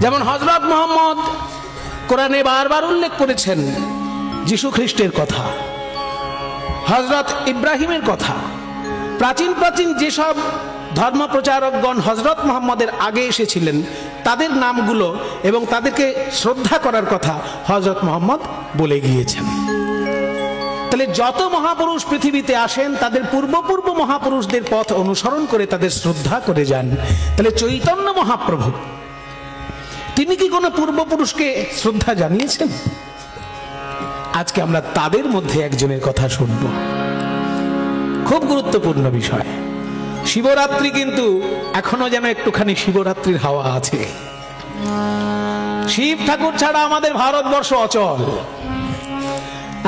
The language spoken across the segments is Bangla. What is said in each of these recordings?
যেমন হযরত মুহাম্মদ কোরআনে বারবার উল্লেখ করেছেন যীশু খ্রিস্টের কথা, হযরত ইব্রাহিমের কথা। প্রাচীন প্রাচীন যেসব ধর্মপ্রচারকগণ হযরত মুহাম্মদের আগে এসেছিলেন তাদের নামগুলো এবং তাদেরকে শ্রদ্ধা করার কথা হযরত মুহাম্মদ বলে গিয়েছেন। তাহলে যত মহাপুরুষ পৃথিবীতে আসেন তাদের পূর্ব মহাপুরুষদের পথ অনুসরণ করে তাদের শ্রদ্ধা করে যান। তাহলে চৈতন্য মহাপ্রভু তিনি কি কোনো পূর্বপুরুষকে শ্রদ্ধা জানিয়েছেন? আজকে আমরা তাদের মধ্যে একজনের কথা শুনব। খুব গুরুত্বপূর্ণ বিষয়। শিবরাত্রি কিন্তু এখনো যেন একটুখানি শিবরাত্রির হাওয়া আছে। শিব ঠাকুর ছাড়া আমাদের ভারতবর্ষ অচল।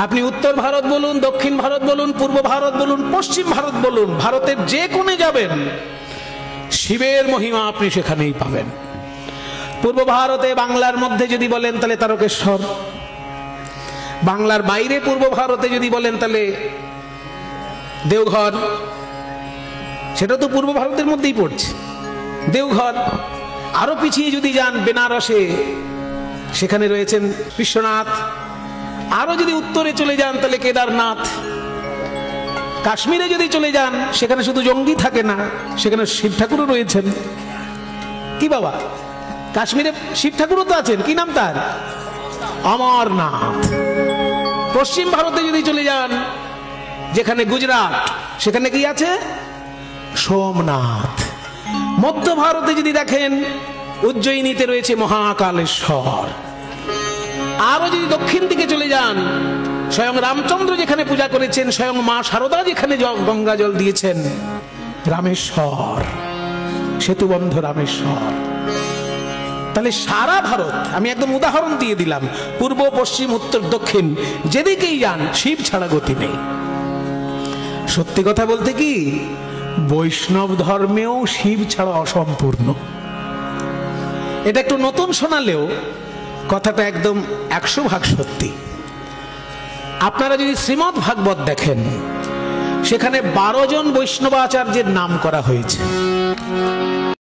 আপনি উত্তর ভারত বলুন, দক্ষিণ ভারত বলুন, পূর্ব ভারত বলুন, পশ্চিম ভারত বলুন, ভারতের যে কোণে যাবেন শিবের মহিমা আপনি সেখানেই পাবেন। পূর্ব ভারতে বাংলার মধ্যে যদি বলেন তাহলে তারকেশ্বর, বাংলার বাইরে পূর্ব ভারতে যদি বলেন তাহলে দেওঘর, সেটা তো পূর্ব ভারতের মধ্যেই পড়ছে, দেওঘর। আরো পিছিয়ে যদি যান বেনারসে, সেখানে রয়েছেন বিশ্বনাথ। আরো যদি উত্তরে চলে যান তাহলে কেদারনাথ। কাশ্মীরে যদি চলে যান সেখানে শুধু জঙ্গি থাকে না, সেখানে শিব ঠাকুরও রয়েছেন। কি বাবা, কাশ্মীরে শিব ঠাকুরও তো আছেন, কি নাম তার? অমরনাথ। পশ্চিম ভারতে যদি চলে যান যেখানে গুজরাট, সেখানে কি আছে? সোমনাথ। মধ্য ভারতে যদি দেখেন উজ্জয়িনীতে রয়েছে মহাকালেশ্বর। আরো যদি দক্ষিণ দিকে চলে যান, স্বয়ং রামচন্দ্র যেখানে পূজা করেছেন, স্বয়ং মা শারদা যেখানে গঙ্গা জল দিয়েছেন, রামেশ্বর, সেতুবন্ধ রামেশ্বর। তাহলে সারা ভারত, আমি একদম উদাহরণ দিয়ে দিলাম, পূর্ব পশ্চিম উত্তর দক্ষিণ যেদিকেই যান শিব ছাড়া গতি নেই। সত্যি কথা বলতে কি, বৈষ্ণব ধর্মেও শিব ছাড়া অসম্পূর্ণ। এটা একটু নতুন শোনালেও কথাটা একদম 100% সত্যি। আপনারা যদি শ্রীমদ্ ভাগবত দেখেন সেখানে 12 জন বৈষ্ণবাচার্যের নাম করা হয়েছে।